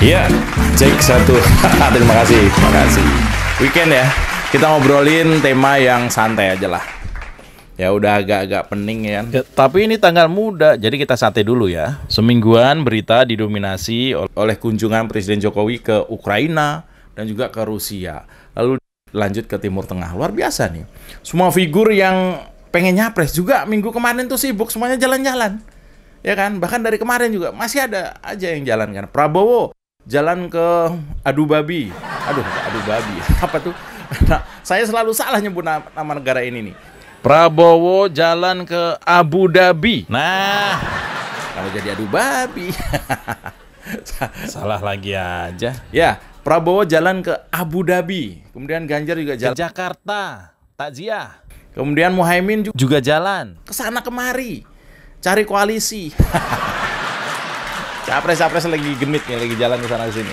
Iya, cek satu. Terima kasih, terima kasih. Weekend ya, kita ngobrolin tema yang santai aja lah. Ya udah agak-agak pening ya. Tapi ini tanggal muda, jadi kita santai dulu ya. Semingguan berita didominasi oleh kunjungan Presiden Jokowi ke Ukraina dan juga ke Rusia. Lalu lanjut ke Timur Tengah. Luar biasa nih. Semua figur yang pengen nyapres juga minggu kemarin tuh sibuk semuanya jalan-jalan. Ya kan? Bahkan dari kemarin juga masih ada aja yang jalan kan. Prabowo jalan ke Abu Dhabi. Abu Dhabi. Apa tuh? Nah, saya selalu salah nyebut nama negara ini nih. Prabowo jalan ke Abu Dhabi. Nah, kalau jadi Abu Dhabi. Salah lagi aja. Ya, Prabowo jalan ke Abu Dhabi. Kemudian Ganjar juga jalan ke Jakarta, takziah. Kemudian Muhaimin juga jalan ke sana kemari, cari koalisi. Capres-capres lagi genit nih, lagi jalan ke sana sini.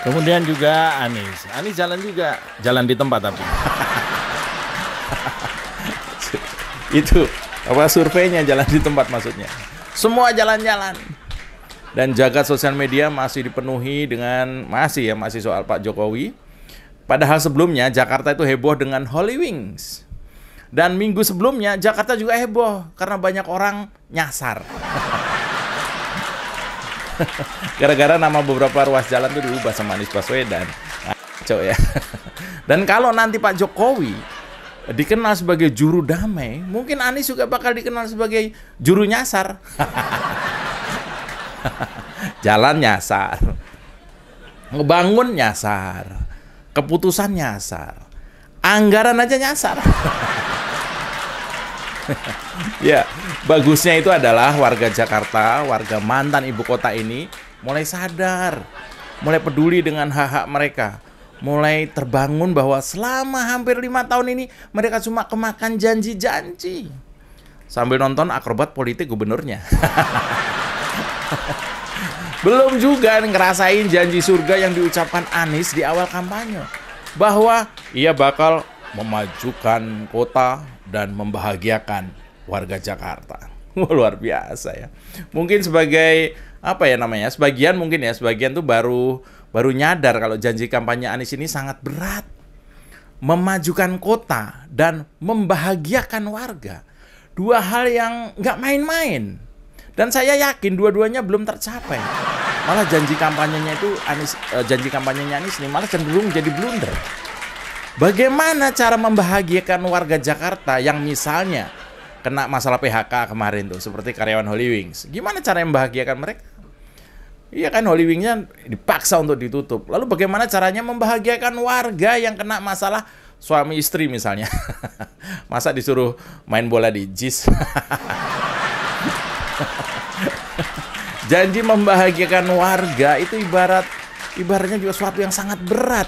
Kemudian juga Anies jalan juga, jalan di tempat tapi. Itu apa surveinya jalan di tempat maksudnya. Semua jalan-jalan. Dan jagat sosial media masih dipenuhi dengan masih soal Pak Jokowi. Padahal sebelumnya Jakarta itu heboh dengan Holy Wings. Dan minggu sebelumnya Jakarta juga heboh karena banyak orang nyasar. Gara-gara nama beberapa ruas jalan itu diubah sama Anies Baswedan. Ngaco ya. Dan kalau nanti Pak Jokowi dikenal sebagai juru damai, mungkin Anies juga bakal dikenal sebagai juru nyasar. Jalan nyasar, ngebangun nyasar, keputusan nyasar, anggaran aja nyasar. Ya, bagusnya itu adalah warga Jakarta, warga mantan ibu kota ini mulai sadar, mulai peduli dengan hak-hak mereka. Mulai terbangun bahwa selama hampir 5 tahun ini mereka cuma kemakan janji-janji sambil nonton akrobat politik gubernurnya. Belum juga ngerasain janji surga yang diucapkan Anies di awal kampanye, bahwa ia bakal memajukan kota dan membahagiakan warga Jakarta. Luar biasa ya. Mungkin sebagai sebagian tuh baru nyadar kalau janji kampanye Anies ini sangat berat. Memajukan kota dan membahagiakan warga. Dua hal yang nggak main-main. Dan saya yakin dua-duanya belum tercapai. Malah janji kampanyenya Anies ini malah cenderung jadi blunder. Bagaimana cara membahagiakan warga Jakarta yang misalnya kena masalah PHK kemarin tuh, seperti karyawan Holy Wings. Gimana cara membahagiakan mereka? Iya kan, Holy Wings-nya dipaksa untuk ditutup. Lalu bagaimana caranya membahagiakan warga yang kena masalah suami istri misalnya? Masa disuruh main bola di JIS? Janji membahagiakan warga itu ibaratnya juga sesuatu yang sangat berat.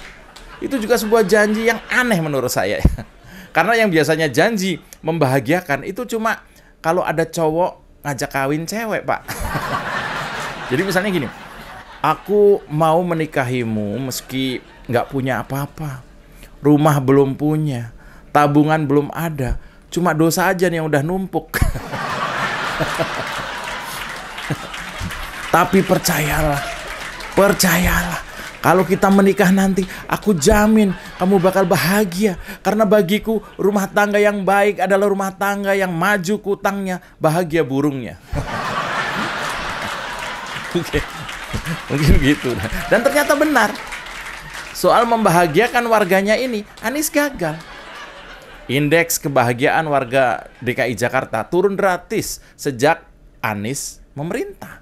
Itu juga sebuah janji yang aneh menurut saya. Karena yang biasanya janji membahagiakan itu cuma kalau ada cowok ngajak kawin cewek, Pak. Jadi misalnya gini, aku mau menikahimu meski nggak punya apa-apa, rumah belum punya, tabungan belum ada, cuma dosa aja nih yang udah numpuk. Tapi percayalah, kalau kita menikah nanti, aku jamin kamu bakal bahagia. Karena bagiku rumah tangga yang baik adalah rumah tangga yang maju kutangnya, bahagia burungnya. Mungkin gitu. Dan ternyata benar. Soal membahagiakan warganya ini, Anies gagal. Indeks kebahagiaan warga DKI Jakarta turun drastis sejak Anies memerintah.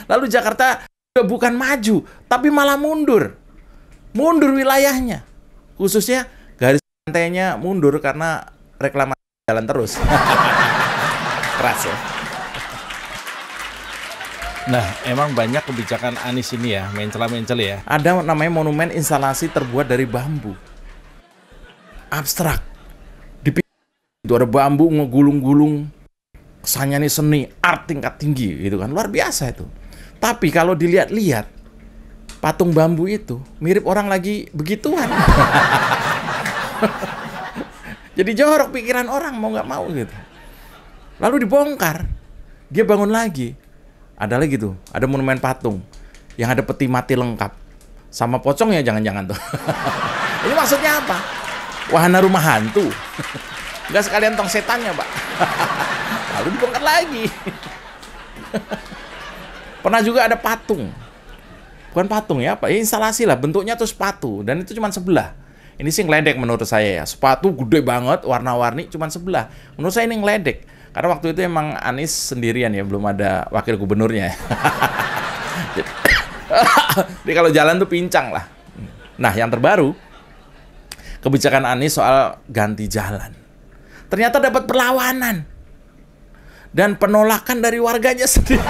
Lalu Jakarta bukan maju, tapi malah mundur. Mundur wilayahnya. Khususnya garis pantainya mundur karena reklamasi jalan terus. Keras ya. Nah, emang banyak kebijakan Anies ini ya, mencela-mencela ya. Ada namanya monumen instalasi terbuat dari bambu. Abstrak. Itu ada bambu ngegulung-gulung. Kesannya nih seni, art tingkat tinggi gitu kan. Luar biasa itu. Tapi kalau dilihat-lihat, patung bambu itu mirip orang lagi begituan. Jadi jorok pikiran orang mau nggak mau gitu. Lalu dibongkar, dia bangun lagi. Ada lagi tuh, ada monumen patung. yang ada peti mati lengkap. Sama pocongnya jangan-jangan tuh. Ini maksudnya apa? Wahana rumah hantu. Nggak sekalian tong setannya, Pak. Lalu dibongkar lagi. Pernah juga ada patung. Bukan patung ya, Pak. Instalasi lah, bentuknya tuh sepatu. Dan itu cuma sebelah. Ini sih ngeledek menurut saya ya. Sepatu gede banget, warna-warni, cuma sebelah. Menurut saya ini ngeledek. Karena waktu itu emang Anies sendirian ya, belum ada wakil gubernurnya. Jadi kalau jalan tuh pincang lah. Nah, yang terbaru, kebijakan Anies soal ganti jalan. Ternyata dapat perlawanan. Dan penolakan dari warganya sendiri.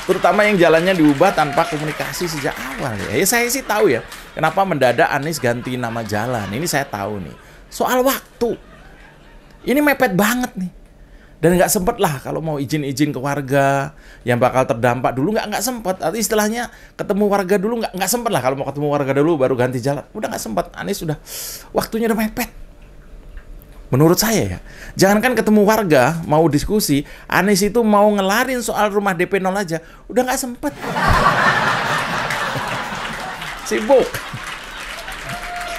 Terutama yang jalannya diubah tanpa komunikasi sejak awal ya. Ya saya sih tahu ya, kenapa mendadak Anies ganti nama jalan. Ini saya tahu nih. Soal waktu. Ini mepet banget nih. Dan nggak sempet lah kalau mau izin-izin ke warga yang bakal terdampak dulu nggak sempet. Atau istilahnya ketemu warga dulu nggak sempet lah, kalau mau ketemu warga dulu baru ganti jalan. Udah nggak sempet. Anies sudah waktunya udah mepet. Menurut saya ya, jangankan ketemu warga mau diskusi, Anies itu mau ngelarin soal rumah DP 0 aja udah nggak sempet. Sibuk.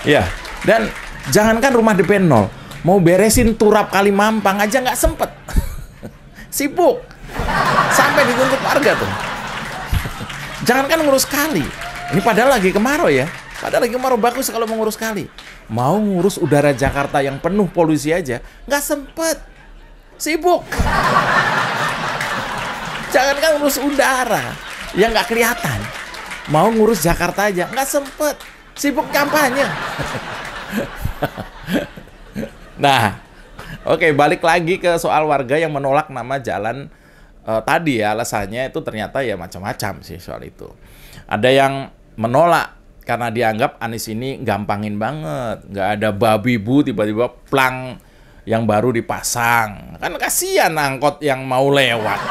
Ya, dan jangankan rumah DP 0, mau beresin turap Kali Mampang aja nggak sempet. Sibuk. Sampai dituntut warga tuh. Jangankan ngurus kali. Ini padahal lagi kemarau ya. Padahal lagi kemarau, bagus kalau mau ngurus kali. Mau ngurus udara Jakarta yang penuh polusi aja nggak sempet. Sibuk. Jangankan ngurus udara yang nggak kelihatan. Mau ngurus Jakarta aja nggak sempet. Sibuk kampanye. Nah, oke, balik lagi ke soal warga yang menolak nama jalan tadi ya. Alasannya itu ternyata ya macam-macam sih soal itu. Ada yang menolak karena dianggap Anies ini gampangin banget. Nggak ada babi bu tiba-tiba plang yang baru dipasang. Kan kasihan angkot yang mau lewat.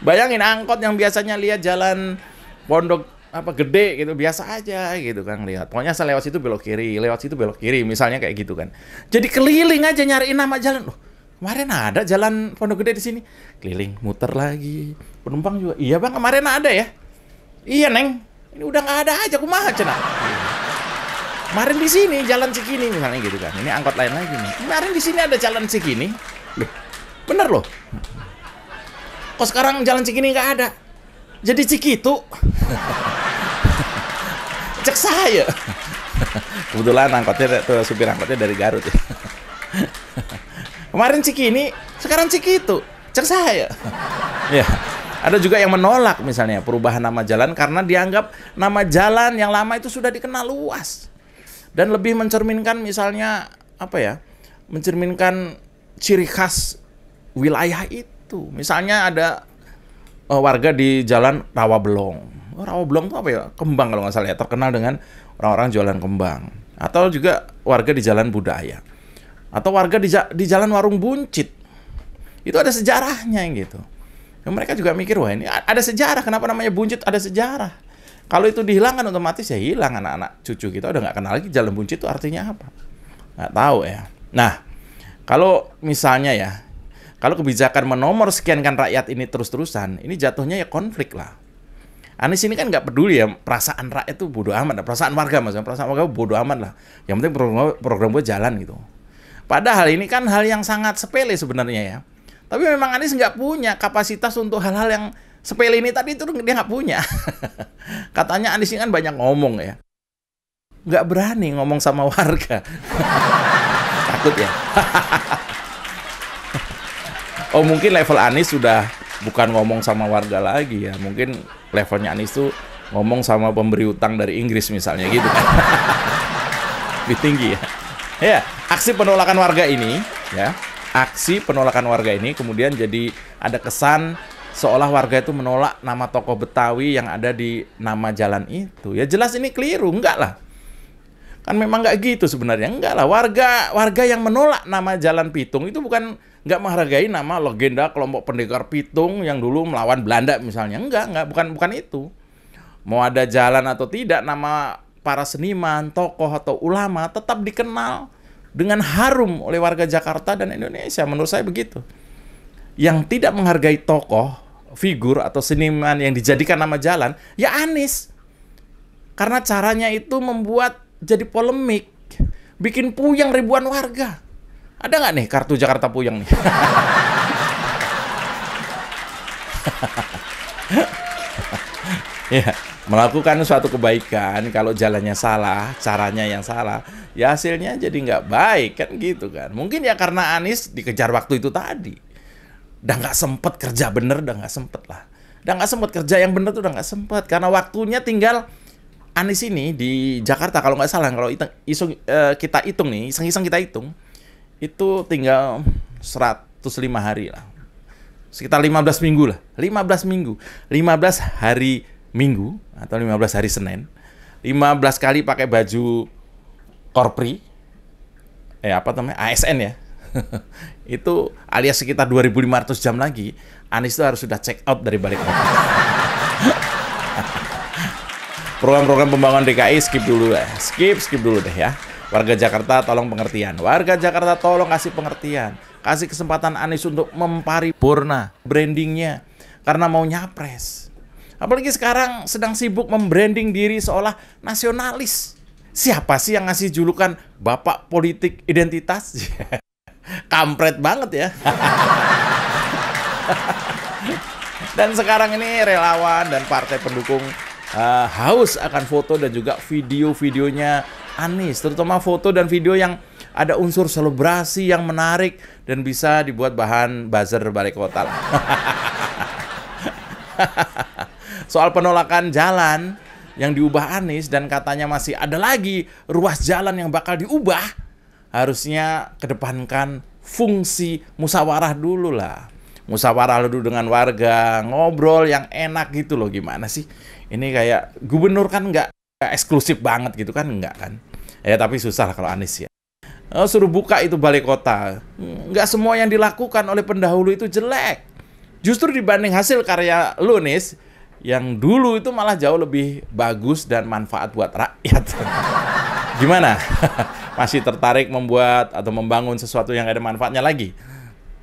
Bayangin angkot yang biasanya lihat jalan Pondok apa gede gitu biasa aja gitu kan lihat. Pokoknya saya lewat situ belok kiri, misalnya kayak gitu kan. Jadi keliling aja nyariin nama jalan. Loh, kemarin ada jalan Pondok Gede di sini. Keliling, muter lagi. Penumpang juga. Iya bang, kemarin ada ya. Iya neng, ini udah nggak ada aja, kumaha cenah. Kemarin di sini jalan Cikini misalnya gitu kan. Ini angkot lain lagi nih. Kemarin di sini ada jalan Cikini. Loh, bener loh. Kok sekarang jalan Cikini nggak ada? Jadi Cikitu. Cek saya. Kebetulan angkotnya tuh, supir angkotnya dari Garut ya. Kemarin Cikini, sekarang Cikitu. Cek saya. Ya. Ada juga yang menolak misalnya perubahan nama jalan karena dianggap nama jalan yang lama itu sudah dikenal luas. Dan lebih mencerminkan misalnya apa ya? Mencerminkan ciri khas wilayah itu. Misalnya ada warga di jalan Rawabelong. Rawabelong itu apa ya? Kembang kalau nggak salah ya. Terkenal dengan orang-orang jualan kembang. Atau juga warga di jalan Budaya. Atau warga di jalan Warung Buncit. Itu ada sejarahnya gitu. Dan mereka juga mikir, wah ini ada sejarah. Kenapa namanya Buncit? Ada sejarah. Kalau itu dihilangkan otomatis ya hilang anak-anak cucu kita udah nggak kenal lagi jalan Buncit itu artinya apa. Nggak tahu ya. Nah, kalau misalnya ya, kalau kebijakan menomor sekiankan rakyat ini terus-terusan, ini jatuhnya ya konflik lah. Anies ini kan nggak peduli ya, perasaan rakyat itu bodo amat. Perasaan warga maksudnya, perasaan warga bodo amat lah. Yang penting program gue jalan gitu. Padahal ini kan hal yang sangat sepele sebenarnya ya. Tapi memang Anies nggak punya kapasitas untuk hal-hal yang sepele ini tadi itu dia nggak punya. Katanya Anies ini kan banyak ngomong ya. Nggak berani ngomong sama warga. Takut ya. Oh mungkin level Anies sudah bukan ngomong sama warga lagi ya. Mungkin levelnya Anies tuh ngomong sama pemberi utang dari Inggris misalnya gitu kan. Lebih tinggi ya. Ya, aksi penolakan warga ini ya. Aksi penolakan warga ini kemudian jadi ada kesan seolah warga itu menolak nama tokoh Betawi yang ada di nama jalan itu. Ya jelas ini keliru, enggak lah. Kan memang enggak gitu sebenarnya. Enggak lah, warga yang menolak nama jalan Pitung itu bukan enggak menghargai nama legenda kelompok pendekar Pitung yang dulu melawan Belanda misalnya. Enggak, bukan itu. Mau ada jalan atau tidak, nama para seniman, tokoh atau ulama tetap dikenal dengan harum oleh warga Jakarta dan Indonesia. Menurut saya begitu. yang tidak menghargai tokoh, figur atau seniman yang dijadikan nama jalan, ya Anies. Karena caranya itu membuat jadi polemik, bikin puyeng ribuan warga. Ada nggak nih kartu Jakarta Puyeng nih? Ya, melakukan suatu kebaikan kalau jalannya salah, caranya yang salah, ya hasilnya jadi nggak baik kan gitu kan. Mungkin ya karena Anies dikejar waktu itu tadi, udah nggak sempet kerja bener, udah nggak sempet lah, udah nggak sempet kerja yang bener tuh udah nggak sempet karena waktunya tinggal. Anies ini di Jakarta kalau nggak salah, kalau kita hitung nih, iseng-iseng kita hitung, itu tinggal 105 hari lah. Sekitar 15 minggu lah. 15 minggu. 15 hari Minggu atau 15 hari Senin. 15 kali pakai baju korpri. Apa namanya? ASN ya. Itu alias sekitar 2.500 jam lagi, Anies itu harus sudah check out dari balik kota. Program-program pembangunan DKI skip dulu ya. Skip dulu deh ya. Warga Jakarta tolong pengertian. Warga Jakarta tolong kasih pengertian. Kasih kesempatan Anies untuk memparipurna brandingnya. Karena mau nyapres. Apalagi sekarang sedang sibuk membranding diri seolah nasionalis. Siapa sih yang ngasih julukan Bapak Politik Identitas? Kampret banget ya. Dan sekarang ini relawan dan partai pendukung haus akan foto dan juga video-videonya Anies, terutama foto dan video yang ada unsur selebrasi yang menarik dan bisa dibuat bahan buzzer balik kota. Soal penolakan jalan yang diubah Anies dan katanya masih ada lagi ruas jalan yang bakal diubah, harusnya kedepankan fungsi musyawarah dulu lah. Musyawarah dulu dengan warga, ngobrol yang enak gitu loh. Gimana sih? Ini kayak gubernur kan nggak eksklusif banget gitu kan, nggak kan? Ya tapi susah lah kalau Anies ya. Suruh buka itu balai kota. Nggak semua yang dilakukan oleh pendahulu itu jelek. Justru dibanding hasil karya lu, Nis, yang dulu itu malah jauh lebih bagus dan manfaat buat rakyat. Gimana? Masih tertarik membuat atau membangun sesuatu yang ada manfaatnya lagi?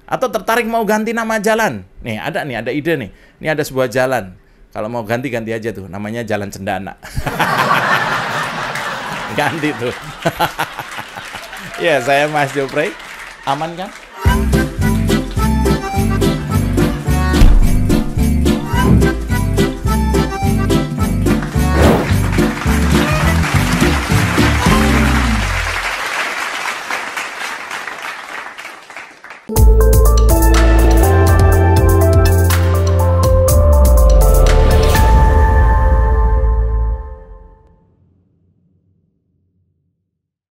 Atau tertarik mau ganti nama jalan? Nih, ada ide nih. Ini ada sebuah jalan. Kalau mau ganti aja tuh. Namanya Jalan Cendana. Ganti tuh. Ya, saya Mas Jopre. Aman kan? Thank you.